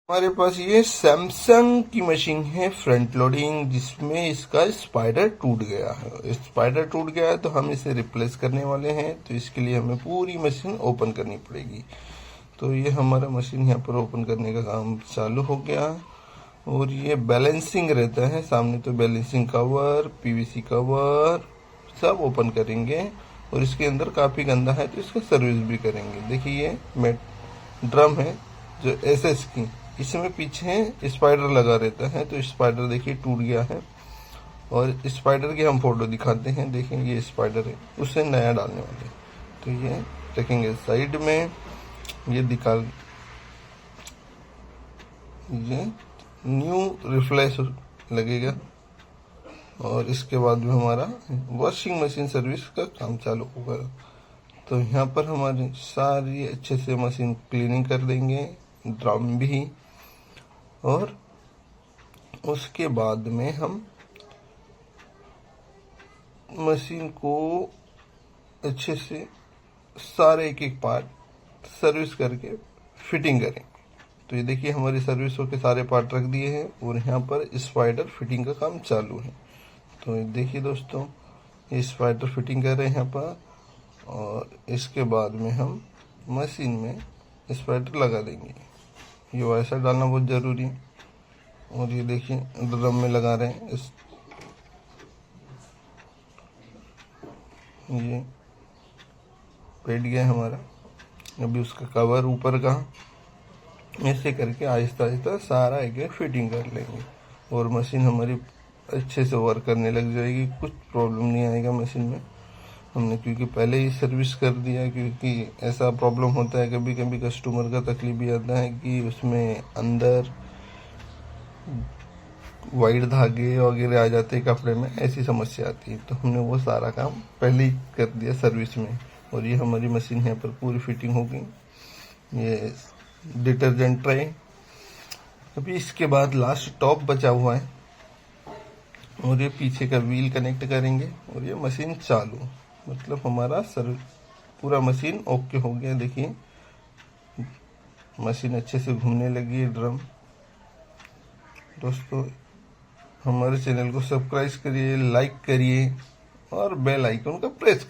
हमारे पास ये सैमसंग की मशीन है फ्रंट लोडिंग, जिसमें इसका स्पाइडर टूट गया है। स्पाइडर टूट गया है तो हम इसे रिप्लेस करने वाले हैं, तो इसके लिए हमें पूरी मशीन ओपन करनी पड़ेगी। तो ये हमारा मशीन यहाँ पर ओपन करने का काम चालू हो गया। और ये बैलेंसिंग रहता है, सामने तो बैलेंसिंग कवर, पीवीसी कवर सब ओपन करेंगे। और इसके अंदर काफ़ी गंदा है तो इसका सर्विस भी करेंगे। देखिए ये मेट ड्रम है जो एसएस की, इसमें पीछे स्पाइडर लगा रहता है, तो स्पाइडर देखिए टूट गया है। और स्पाइडर की हम फोटो दिखाते हैं, देखें ये स्पाइडर है, उससे नया डालने वाले। तो ये रखेंगे साइड में, ये निकाल, ये न्यू रिफ्लेश लगेगा। और इसके बाद में हमारा वॉशिंग मशीन सर्विस का काम चालू होगा। तो यहाँ पर हमारी सारी अच्छे से मशीन क्लीनिंग कर देंगे, ड्रम भी। और उसके बाद में हम मशीन को अच्छे से सारे एक एक पार्ट सर्विस करके फिटिंग करें। तो ये देखिए हमारी सर्विस होके सारे पार्ट रख दिए हैं और यहाँ पर स्पाइडर फिटिंग का काम चालू है। तो देखिए दोस्तों, ये स्पाइडर फिटिंग कर रहे हैं यहाँ पर। और इसके बाद में हम मशीन में स्पाइडर लगा देंगे। ये वैसा डालना बहुत ज़रूरी है। और ये देखिए ड्रम में लगा रहे हैं ये बैठ गया हमारा। अभी उसका कवर ऊपर का, ऐसे करके आहिस्ता आहिस्ता सारा एक फिटिंग कर लेंगे और मशीन हमारी अच्छे से वर्क करने लग जाएगी। कुछ प्रॉब्लम नहीं आएगा मशीन में। हमने क्योंकि पहले ही सर्विस कर दिया, क्योंकि ऐसा प्रॉब्लम होता है कभी कभी कस्टमर का तकलीफ भी आता है कि उसमें अंदर वाइट धागे वगैरह आ जाते हैं कपड़े में, ऐसी समस्या आती है। तो हमने वो सारा काम पहले ही कर दिया सर्विस में। और ये हमारी मशीन यहाँ पर पूरी फिटिंग हो गई। ये डिटर्जेंट ट्रे, अभी इसके बाद लास्ट टॉप बचा हुआ है। और ये पीछे का व्हील कनेक्ट करेंगे और ये मशीन चालू, मतलब हमारा पूरा मशीन ओके हो गया। देखिए मशीन अच्छे से घूमने लगी है ड्रम। दोस्तों हमारे चैनल को सब्सक्राइब करिए, लाइक करिए और बेल आइकन का प्रेस करिए।